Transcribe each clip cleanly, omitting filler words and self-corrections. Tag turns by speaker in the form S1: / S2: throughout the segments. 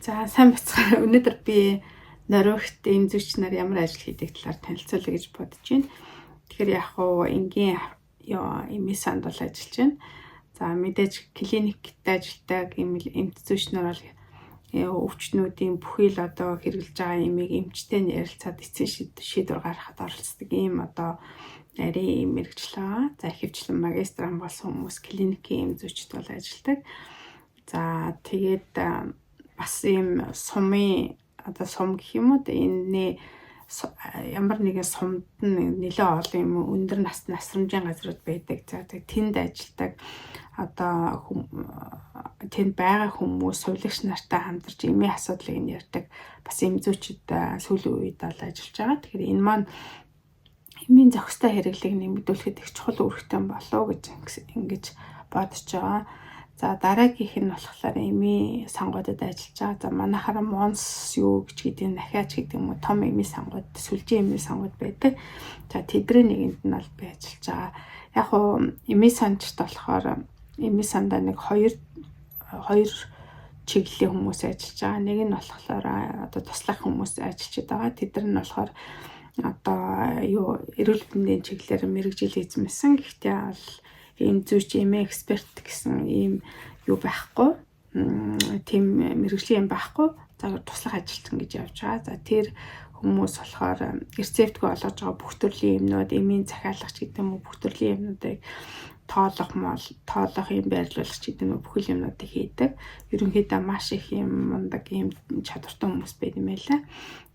S1: За сайн бацгаа өнөөдөр би нориогт эм зүйч нар ямар ажил хийдэг талаар танилцуулъя гэж бодож байна. Тэгэхээр яг хуу энгийн эмээ санд бол ажиллаж байна. За мэдээж клиникт ажилладаг эмч зүйч нар бол өвчтнүүдийн бүхий л одоо хэрэгжилж байгаа эмийг эмчтэй ярилцаад эцсийн шийдвэр гаргахад оролцдог ийм одоо нарийн мэргэжил. За ихэвчлэн магистр хамгаалсан хүмүүс клиникийн эм зүйчд бол ажилладаг. За тэгээд бас ийм сумын одоо сум гэх юм уу энэ ямар нэгэн сумд нэлээд олон юм өндөр насрамжийн газрууд байдаг. За тэнд ажилладаг одоо тэнд байгаа хүмүүс сувилагч нартай хамтарч эмийн асуудлыг нь ярьдаг. Бас эм зүйчид сүүлийн үед бол ажиллаж байгаа. Тэгэхээр энэ маань эмийн зохистой хэрэглээг нэмэгдүүлэхэд их чухал үүрэгтэй болов гэж ингэж бодож байгаа. За дараагийнх нь болохоор эмийн сангуудад ажиллаж байгаа. За манайхаар Монс юу гэж гэдэг нь ахиач гэдэг юм уу том эмийн сангууд, сүлжээ эмийн сангууд байдаг. За тэдний нэгэнд нь бол би ажиллаж байгаа. Яг хуу эмийн сандчт болохоор эмийн сандаа нэг хоёр чиглэлийн хүмүүс ажиллаж байгаа. Нэг нь болохоор одоо туслах хүмүүс ажиллаж байгаа. Тэд нар нь болохоор одоо эрүүл мэндийн чиглэлээр мэргэжил эзэмсэн. Гэхдээ бол эм зүйч, эмээ эксперт гэсэн ийм юу байхгүй. Тийм мэргэжлийн юм байхгүй. За туслах ажилтан гэж явж байгаа. За тэр хүмүүс болохоор рецептгүй олгож байгаа бүх төрлийн юмнууд, эмийн захиалагч гэдэг юм уу бүх төрлийн юмнуудыг тоолох юм байрлуулагч гэдэг юм уу бүхэл юмнуудыг хийдэг. Ерөнхийдөө маш их юм мундаг ийм чадвартай хүмүүс байд юм байлаа.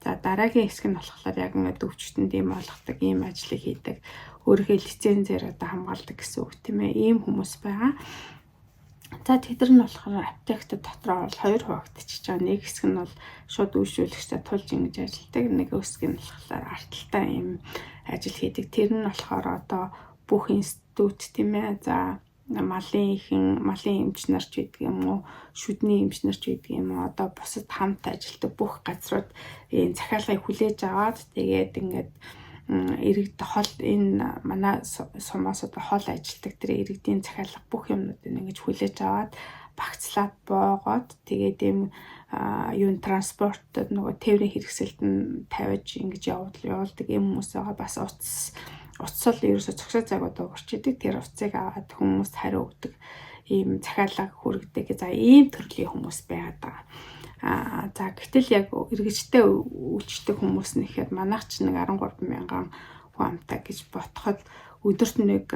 S1: За дараагийн хэсэг нь болохоор яг ингээд өвчтөнд ийм олгодог ийм ажлыг хийдэг. Өөрийнхөө лицензээр одоо хамгаалдаг гэсэн үг тийм ээ. Ийм хүмүүс байгаа. За тэд нар нь болохоор аптект дотроо бол хоёр хуваагдчихж байгаа. Нэг хэсэг нь бол шууд үйлчлүүлэгчтэй тулж ингэж ажилладаг. Нэг хэсэг нь болохоор арталтай ийм ажил хийдэг. Тэр нь болохоор одоо бүх институт тийм ээ. За малын эмч нарч гэдэг юм уу, шүдний эмч нарч гэдэг юм уу, одоо бусад хамт ажилладаг бүх газрууд энэ захиалгыг хүлээж аваад тэгээд ингээд иргэд хол энэ манай сумаас одоо хол ажилтдаг тэр иргэдийн захиалга бүх юмнуудыг ингэж хүлээж аваад багцлаад боогоод тэгээд ийм транспортод нөгөө тээврийн хэрэгсэлд нь тавьж ингэж явуулдаг юм хүмүүс байгаа. Бас утсал ерөөсө цогцоо цагууд уурчдаг. Тэр утсыг аваад хүмүүс хариу өгдөг. Ийм захиалга хүргэдэг. За ийм төрлийн хүмүүс байгаад байгаа. За гэтэл яг эргэжтэй үйлчдэг хүмүүс нь ихээр манайх ч нэг 13 мянган хүн амтай гэж ботход өдөрт нэг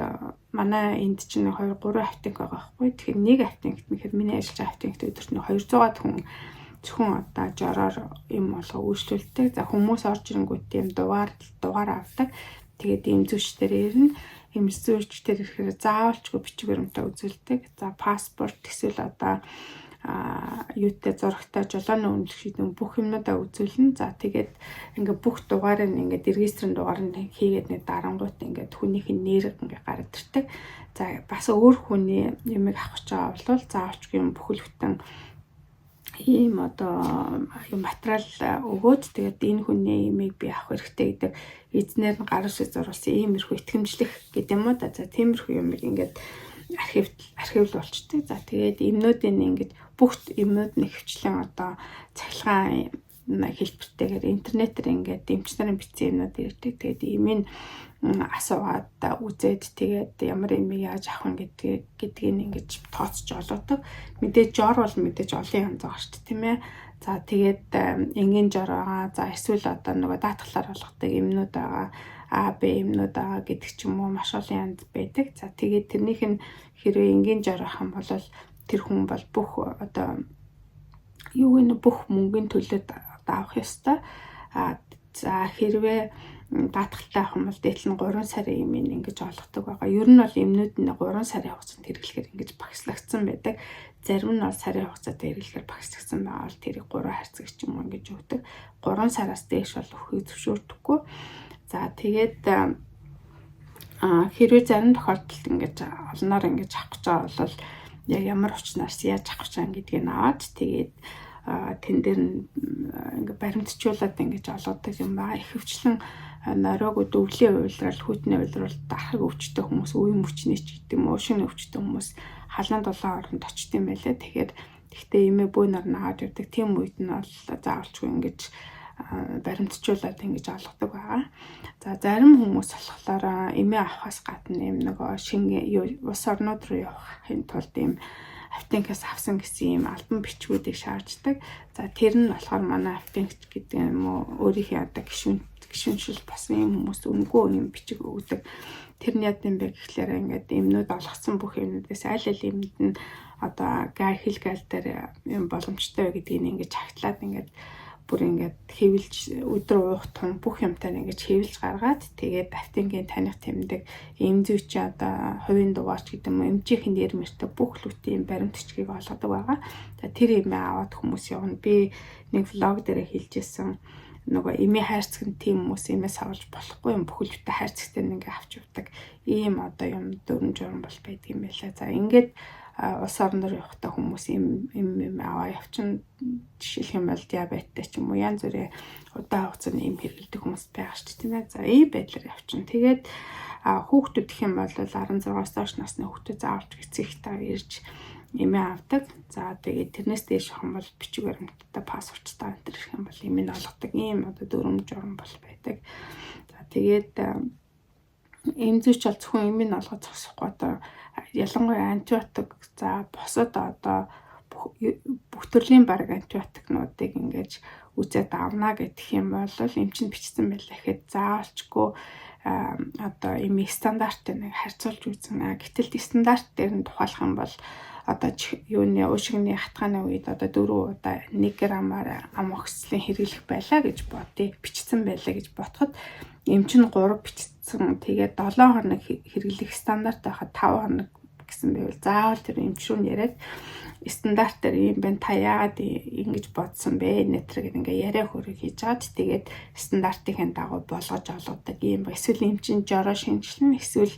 S1: манай энд чинь 2-3 автинг байгаа байхгүй. Тэгэхээр нэг автингт нэхэд миний ажиллаж байгаа автингт өдөрт нэг 200-аад хүн зөвхөн одоо жороор юм болго үйлчлүүлдэг. За хүмүүс орж ирэнгүүт юм дугаар авдаг. Тэгээд эм зүйчдэр ирнэ. Эм зүйчдэр ирэхээр заавалчгүй бичиг баримтаа үзүүлдэг. За паспорт эсвэл одоо юутай зурагтай жолооны үнэлэх шийдвэр бүх юмудаа үзүүлнэ. За тэгээд ингээд бүх дугаарыг ингээд регистрийн дугаарыг хийгээд нэг дарангуут ингээд хүнийх нь нэр ингээд гараад ирдэг. За бас өөр хүний юмыг авах гэж байгаа бол заавалчгүй юм бүхэл бүтэн ийм одоо материал өгөөд тэгээд энэ хүний имийг би авах хэрэгтэй гэдэг эзнэр нь гар шиг зурулсан иймэрхүү итгэмжлэх гэдэг юм уу да. За тиймэрхүү юмыг ингээд архив болчтой. За тэгээд эмнүүдийн ингээд бүх эмнүүд нь хвчлэн одоо цахилгаан хэлбэртэйгээр интернетээр ингээд эмч нарын бичсэн юмнууд ирдэг. Тэгээд эмийн асуугаад үзээд тэгээд ямар эмийг яаж авах нь гэдгийг ингэж тооцож олгодог. Мэдээж жор бол мэдээж олон янз байгаа шүү дээ тийм ээ. За тэгээд энгийн жор байгаа. За эсвэл одоо нөгөө даатгалаар олгодог эмнүүд байгаа. А, Б эмнүүд байгаа гэдэг ч юм уу маш олон янз байдаг. За тэгээд тэрнийх нь хэрвээ энгийн жор ахын бол тэр хүн бол бүх одоо бүх мөнгөний төлөөд авах ёстой. За хэрвээ даатгалтай авах юм бол дээдл нь 3 сарын эмийг ингэж олгодог байгаа. Ер нь бол эмнүүд нь 3 сарын хугацаанд хэрэглэхээр ингэж багслагдсан байдаг. Зарим нь бол сарын хугацаанд хэрэглэхээр багслагдсан байгаа бол тэрийг 3 хайрцагч юм ингэж өгдөг. 3 сараас дээш бол өхийг зөвшөөрдөггүй. За тэгээд хэрвээ зарим тохиолдолд ингэж олноор ингэж авах гэж байгаа бол яг ямар учраас яаж авах гэж байгаа гэдгийг аваад тэгээд тэн дээр ингээ баримтжуулаад ингэж олгодог юм байна. Ихэвчлэн нориог өвлийн уйлрал, хүйтний уйлрал дарахыг өвчтөй хүмүүс, үе мөчнийч гэдэг юм уу, шин өвчтөй хүмүүс халаан дулаан оронд очт юм байлаа. Тэгэхээр Гэхдээ эмээ бөөнөр наагаад явдаг. Тийм үед нь бол заавалчгүй ингэж баримтжуулаад ингэж олгодог байгаа. За зарим хүмүүс болохоор эмээ авахаас гадна юм нөгөө шинэ улс орнууд руу явахын тулд ийм автенкээс авсан гэсэн ийм альбом бичгүүдийг шаарддаг. За тэр нь болохоор манай автенкч гэдэг юм уу өөрийнхөө одоо гишүүншил басан юм хүмүүс өнгөө юм бичиг өгдөг. Тэр нь яд юм бэ гэхлээр ингээд эмнүүд олгосон бүх эмнүүдээс аль эмд нь одоо хил гайл дээр юм боломжтой гэдгийг ингээд хагтлаад ингээд бүр ингээд хэвлж өдөр уух тун бүх юмтай ингээд хэвлж гаргаад тэгээд автенгийн таних тэмдэг эмзүүч одоо хувийн дугаарч гэдэг юм эмчийнхэн дээр мэртэ бүх лүтийн баримтчгийг олгодог байгаа. За тэр эмээ аваад хүмүүс явна. Би нэг влог дээр хэлжсэн нөгөө эмээ хайрцаг тийм хүмүүс эмээ савлж болохгүй юм бүхэлдээ хайрцагтай ингээ авч явдаг. Ийм одоо юм дөрөн журам бол байдаг юм байлаа. За ингээд улс орноор явахдаа хүмүүс им аваа явчин жишээлх юм бол диабеттэй ч юм уу янз бүрийн удаан хугацааны им хэрэглэдэг хүмүүс байгаа шүү дээ. За ийм байдлаар явчин. Тэгээд хүүхдүүд гэх юм бол 16-аас доош насны хүүхдүүд заавалж эцэгтэй ирж эмээ авдаг. За тэгээд тэрнээс дээш хам бол бичиг баримттай паспорттай энэ төр юм бол эмээ олгодог. Ийм одоо дөрөв журам бол байдаг. За тэгээд эмзүүч бол зөвхөн эмээ олгож зогсохгүй одоо ялангуяа антибиотик за босод одоо бүх төрлийн баг антибиотикнуудыг ингэж үзээд авна гэх юм бол эмчэнд бичсэн байлаа гэхэд заавалчгүй одоо эмээ стандартыг нэг харьцуулж үзэн. Гэтэл стандарт дээр нь тухайлах юм бол одоо юуны уушигны хатгааны үед одоо 4 удаа 1 грамаар амоксиклин хэрэглэх байлаа гэж бодъё. Бичсэн байлаа гэж бодоход эмч нь 3 бичсэн. Тэгээд 7 хоног хэрэглэх стандарт байхад 5 хоног гэсэн байвал заавал тэр эмч рүү яриад стандартаар юм байна. Та яагаад ингэж бодсон бэ? Нэтрэг ингээ яриа хөрөг хийж чад. Тэгээд стандартын дагуу болгож олгодог юм ба. Эсвэл эмчин жороо шинжилнэ, эсвэл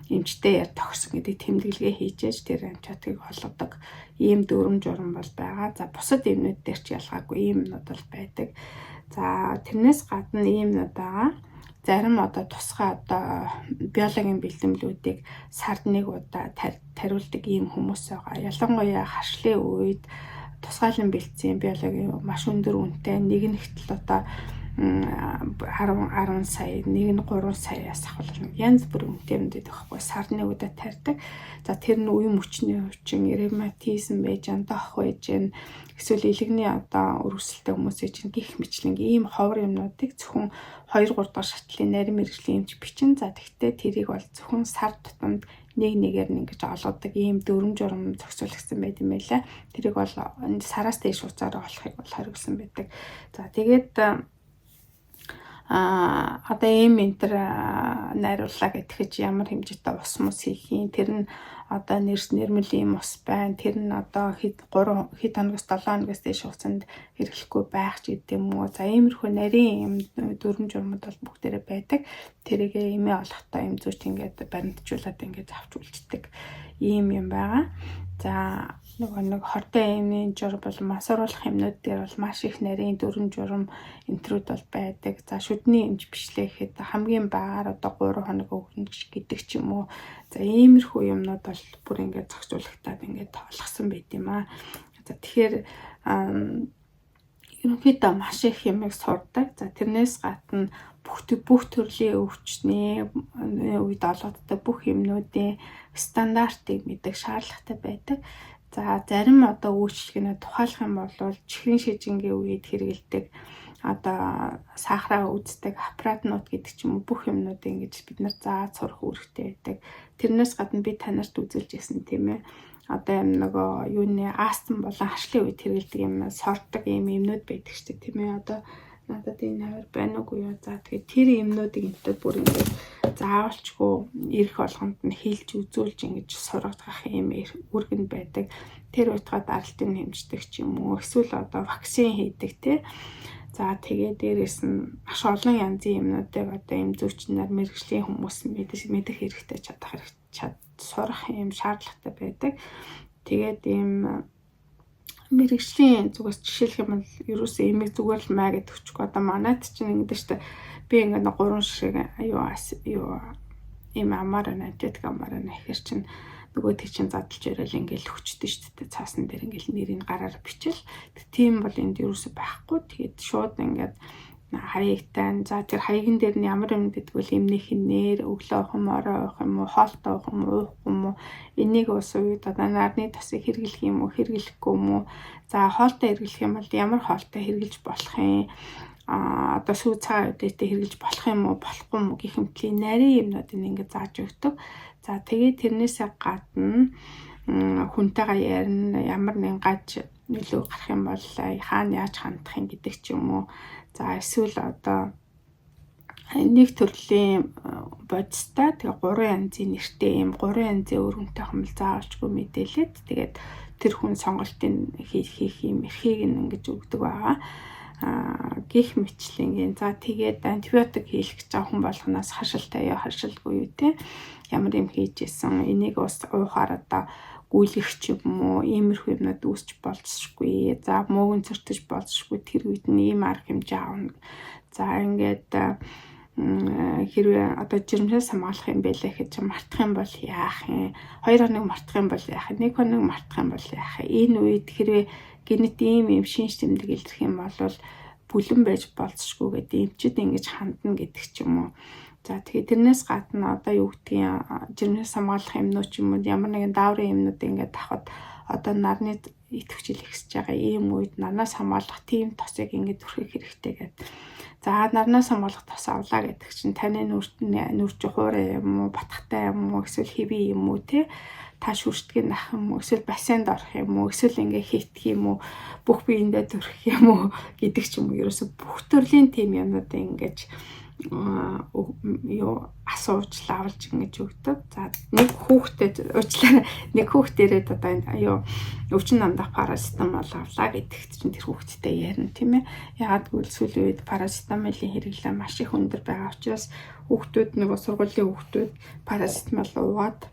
S1: эмчтэй яар тохирсон гэдэг тэмдэглэгээ хийжээж тэр антибиотикийг олгодог. Ийм дөрөв журам бол байгаа. За бусад эмнүүд дээр ч ялгаагүй ийм юмнууд бол байдаг. За тэрнээс гадна ийм юмнууд байгаа. Зарим одоо тусгай одоо биологийн бэлтгэлүүдийг сард 1 удаа тариулдаг ийм хүмүүс байгаа. Ялангуяа харшлын үед тусгайлан бэлтсэн биологийн маш өндөр үнэтэй нэг нь ихтэл одоо 10 сая, нэг нь 3 саяас ахвал янз бүр үнэтэй юм дэх байхгүй сард 1 удаа тарьдаг. За тэр нь үе мөчний хүчин, ревматизм байж, дох байж, эсвэл илэгний одоо өргөсөлтэй хүмүүс байж гих мэтлэн ийм ховор юмнуудыг зөвхөн 2-3 дахь шатлын нарийн мэргэжлийн эмч бичин. За тэгтээ тэрийг бол зөвхөн сар тутамд нэгээр нь ингэж олгодог ийм дөрөв журам зохицуулагдсан байт юм байлаа. Тэрийг бол сараас дээш хугацаараа олохыг бол хориглосон байдаг. За тэгээд одоо ийм энтер найрууллаа гэхэд ямар хэмжээтэй ус мус хийх юм. Тэр нь одоо нэрмэлийн ус байна. Тэр нь одоо хэд хоногоос 7 хоногоос дээш хугацаанд хэрэглэхгүй байх ч гэдэг юм уу. За иймэрхүү нарийн дөрөв журмууд бол бүгдээрээ байдаг. Тэрийг эмээ олохдоо эмзүүч ингээд баримтжуулаад ингээд авч үлддэг ийм юм байгаа. За нэг хортой эмийн журам бол масууруулах юмнууд дээр бол маш их нарийн дөрөв журам энтрүүд бол байдаг. За шүдний эмч бичлээ гэхэд хамгийн багаар одоо 3 хоног өгнө гэдэг ч юм уу. За иймэрхүү юмнууд бол бүр ингээд зохицуулагтаад ингээд тоолгосон байт юм аа. За тэгэхээр ерөнхийдөө маш их юмыг сурдаг. За тэрнээс гадна бүх төрлийн өвчтний үед олгогддог бүх юмнуудын стандартыг мэдэх шаардлагатай байдаг. За зарим одоо үйлчлэгнээ тухайлах юм бол чихрийн шижингийн үед хэрэгэлдэг одоо сахараа үздэг аппаратнууд гэдэг ч юм уу бүх юмнуудыг ингэж бид нар зааж сурах үүрэгтэй байдаг. Тэрнээс гадна би танарт үзүүлж ирсэн тийм ээ. Одоо юм нөгөө юуны астм болон харшлын үед хэрэгэлдэг юм сордог юмнууд байдаг шүү дээ тийм ээ. Одоо надад энэ хавар байна уугүй юу. За тэгээд тэр юмнуудыг энэтэй бүр ингэж заавалчгүй ирэх болгонд нь хэлж үзүүлж ингэж сургах юм үргэн байдаг. Тэр утгаад аралтын хэмждэг ч юм уу эсвэл одоо вакцин хийдэг тий. За тэгээд дээрэс нь маш олон янзын юмнуудыг одоо эмзүүчнээр мэргэжлийн хүмүүс мэдэх хэрэгтэй сурах юм шаардлагатай байдаг. Тэгээд ийм мэргэжлийн зүгээс жишээлх юм бол ерөөсөө эмийг зүгээр л маа гэдэг хүчгүй одоо манайд чинь ингэдэж штэ би ингээд 3 ширхэг ийм амаар антибиотик амаар нэхэр чинь нөгөө тэг чинь задлж өрөөл ингээл хүчтэй шүү дээ. Цаасан дээр ингээл нэрийг гараар бичил. Тийм бол энд юусэн байхгүй. Тэгээд шууд ингээд хаягтай. За тэр хаягн дээр нь ямар юм гэдгвэл эмнийхэн нэр, өглөө уух юм, орой уух юм уу, хоолтой уух юм уу, уухгүй юм уу, энийг ус үед одоо нарны тосыг хэрэглэх юм уу, хэрэглэхгүй юм уу. За хоолтой хэрэглэх юм бол ямар хоолтой хэрэглэж болох юм. Одоо сүү цагаан үдээтэй хэрэглэж болох юм уу, болохгүй юм уу гэх мэтлийн нарийн юмнууд ингээд зааж өгдөг. За тэгээд тэрнээсээ гадна хүнтэйгээ ярина, ямар нэгэн гаж нөлөө гарах юм бол хаана яаж хандах юм гэдэг ч юм уу. За эсвэл одоо нэг төрлийн бодистой тэгээ 3 янзын нэртэй юм 3 янзын өргөнтэй хэмэл заавалчгүй мэдээлээд тэгээд тэр хүн сонголтын хийх юм эрхийг ингэж өгдөг байгаа. Гих мэтлэнгийн за тэгээд антибиотик хийх гэж байгаа хүн болгоноос харшилтай яа харшилгүй юу те ямар юм хийж исэн энийг ус уухаар одоо гүйлгэх ч юм уу иймэрхүү юмнууд үүсч болцсохгүй. За мууган цөртөж болцсохгүй тэр үед нь ийм арга хэмжээ аавна. За ингээд хэрвээ одоо жирэмснээс хамгаалах юм байлаа гэж мартах юм бол яах юм? 2 хоног мартах юм бол яах юм? 1 хоног мартах юм бол яах юм? Энэ үед хэрвээ генет ийм шинж тэмдэг илэрх юм бол бүлэн байж болцсохгүй гэдэг эмчид ингэж хандна гэдэг ч юм уу. За тэгээд тэрнээс гадна одоо юу гэдгийг жирэмснээс хамгаалах юмнууд ч юм уу ямар нэгэн дааврын юмнууд ингээд авахд одоо нарны идэвхжил ихсэж байгаа ийм үед нарнаас хамгаалах тийм тосыг ингээд түрхэх хэрэгтэй гэдэг. За нарнаас хамгаалах тос авлаа гэдэг чинь таны нүрч хуурай юм уу, батхтай юм уу, эсвэл хэвий юм уу те та шүршдгийг нах юм уу, эсвэл бассейнд орох юм уу, эсвэл ингээ хийх юм уу, бүх биендээ төрөх юм уу гэдэг ч юм уу. Ерөөсө бүх төрлийн тийм юмнууд ингэж асууж лавлж ингэж өгдөг. За нэг хүүхдэд уучлаарай нэг хүүхдэрээд одоо өвчин намдах парацетамол авлаа гэдэгт чинь тэр хүүхдтэй ярина тийм ээ. Яагаад гэвэл сүүлийн үед парацетамолын хэрэглээ маш их өндөр байгаа учраас хүүхдүүд нэг сургуулийн хүүхдүүд парацетамол уугаад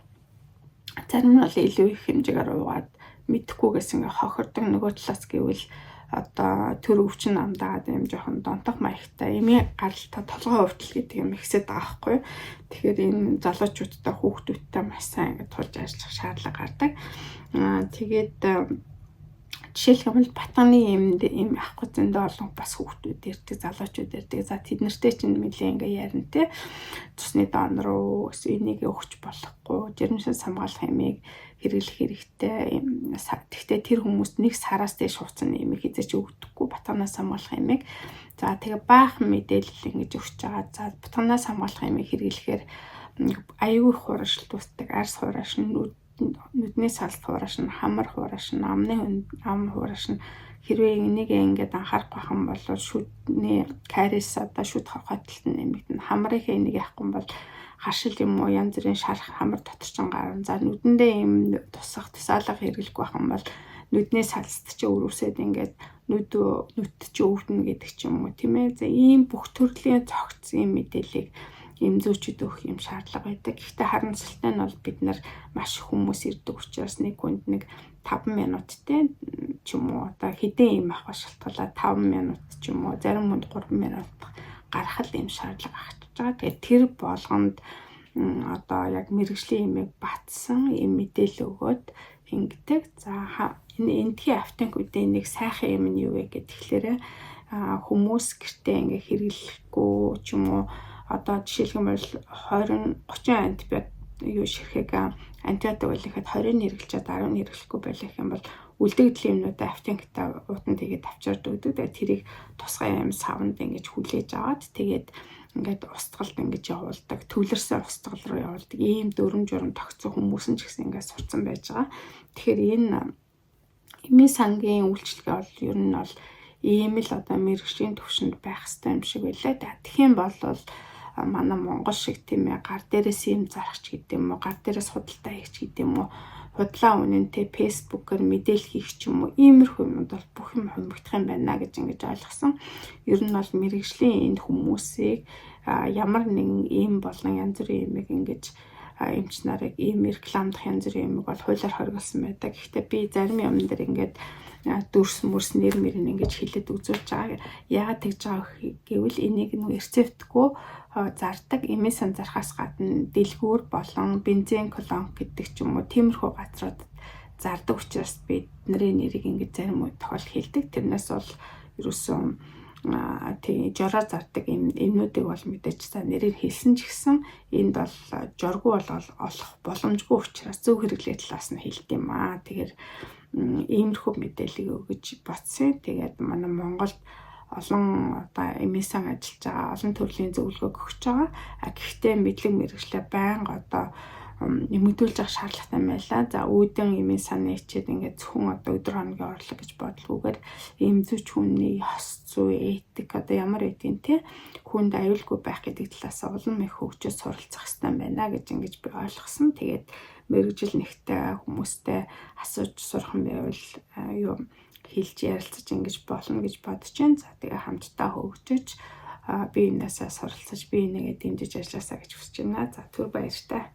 S1: зарим нь бол илүү их хэмжээгээр уугаад мэдхгүйгээс ингээ хохирдог. Нөгөө талаас гэвэл одоо төр өвчин намдаад юм жоохон донтох маягтай эми гаралтай толгой өвдөл гэдэг юм ихсэд байгаа хгүй. Тэгэхээр энэ залуучуудтай хүүхдүүдтэй маш сайн ингэ тулж ажиллах шаардлага гардаг. Тэгээд жишээлбэл батганы юм авахгүй зөндөө олон бас хүүхдүүд ирдэг, залуучууд ирдэг. За тэднэртэй чинь нэлээ ингээ ярина те. Цусны даан руу энийг өгч болохгүй, жирэмснээс хамгаалах юмыг хэрэглэх хэрэгтэй. Тэгтээ тэр хүмүүст нэг сараас дээш хугацааны юмыг хийж өгдөггүй батганаас хамгаалах юмыг. За тэгээ баахан мэдээлэл ингэж өгч байгаа. За батганаас хамгаалах юмыг хэрэглэхээр аюул хуурашилт үүсдэг. Арс хуурашин, нүдний салт хуурашин, хамар хуурашин, амны ам хуурашин. Хэрвээ энийг ингээд анхаарах байхan бол шүдний кариес одоо шүд хорхойтолт нэмэгдэн. Хамрын энийг яахгүй бол харшил юм уу янз бүрийн шарах хамар доторчин гарна. За нүдэндээ юм тусах тусаалга хэрэглэх байхan бол нүдний салст чи өрөвсөд ингээд нүд чи өвдөнө гэдэг ч юм уу тийм ээ. За ийм бүх төрлийн цогцсон мэдээллийг эмзүүчд өгөх юм шаардлага байдаг. Гэхдээ харамсалтай нь бол бид нар маш хүмүүс ирдэг учраас нэг хүнд нэг 5 минуттай ч юм уу одоо хэдэн юм авах шалтгаалаа 5 минут ч юм уу зарим хүнд 3 минут гаргах юм шаардлага ахиж байгаа. Тэгээд тэр болгонд одоо яг мэрэгжлийн имийг батсан юм мэдээлэл өгөөд ингэдэг. За эндхийн автонк үедээ нэг сайхан юм нь юу вэ гэхээр хүмүүс гэртээ ингээ хэрэглэхгүй ч юм уу одоо жишээлбэл 20-30 антибиотик ширхэг антибиотик үлэхэд 20 хэрэглэчихэд 10 хэрэглэхгүй байх юм бол үлдэгдлийн юмнуудаа автонктай уутан тэгээд авчирд өгдөг. Тэгээд тэрийг тусгай юм савнд ингэж хүлээж аваад тэгээд ингээд устгалд ингэж явуулдаг. Төвлөрсөн устгал руу явуулдаг. Ийм дүрм журм тогтсон хүмүүс нь ч гэсэн ингээд сурцсан байж байгаа. Тэгэхээр энэ эмийн сангийн үйлчлэгээ бол ер нь бол ийм л одоо мэрэгжлийн төвшөнд байх хэрэгтэй юм шиг байлаа. Тэгэх юм бол манай Монгол шиг тийм ээ гар дээрээс юм зарахч гэдэг юм уу, гар дээрээс худалдаа хийх гэдэг юм уу, худлаа үнэнтэй фэйсбүүкээр мэдээлэл хийх ч юм уу, иймэрхүү юмуд бол бүх юм хумигдах юм байна гэж ингэж ойлгосон. Ер нь бол мэрэгжлийн энэ хүмүүсийг ямар нэгэн ийм болон янз бүрийн юмыг ингэж эмч нарыг ийм рекламдах янз бүрийн юмыг бол хуулиар хоригдсан байдаг. Гэхдээ би зарим юм дээр ингээд дүрс мөрс нэр мэрийн ингэж хилээд үзүүлж байгаа. Яагаад тэгж байгаа гэвэл энийг нэг рецептгүй зардаг эмээ сан зархаас гадна дэлгүүр болон бензин колонк гэдэг ч юм уу тиймэрхүү газрууд зардаг учраас бид нарын нэрийг ингэж зарим үед тохиол хэлдэг. Тэрнээс бол ерөөсөн тийм жороор зардаг эмнүүдийг бол мэдээч та нэрээр хэлсэн ч гэсэн энд бол жоргүй олох боломжгүй учраас зөв хэрэглээ талаас нь хэлт юм аа. Тэгэхээр иймэрхүү мэдээллийг өгөж бодсон. Тэгээд манай Монголд олон одоо эмээ сан ажиллаж байгаа олон төрлийн зөвлөгөө өгч байгаа. Гэхдээ мэдлэг мэргэжлээ байнга одоо нэмэгдүүлж авах шаардлагатай байлаа. За үүдэн эмээ саны хичээд ингээд зөвхөн одоо өдөр хоногийн орлого гэж бодлгүйгээр эмзүүч хүний ёс зүй, этик одоо ямар эдийн те хүнд аюулгүй байх гэдэг талаас улам их хөгжөөд суралцах хэрэгтэй байна гэж ингэж би ойлгосон. Тэгээд мэргэжил нэгтэй хүмүүстэй асууж сурах юм байвал юу хэлж ярилцаж ингэж болно гэж бодож байна. За тэгээ хамтдаа хөгжиж би энэсээ суралцаж би энийгээ дэмжиж ажилласаа гэж хүсэж байна. За түр баяртай.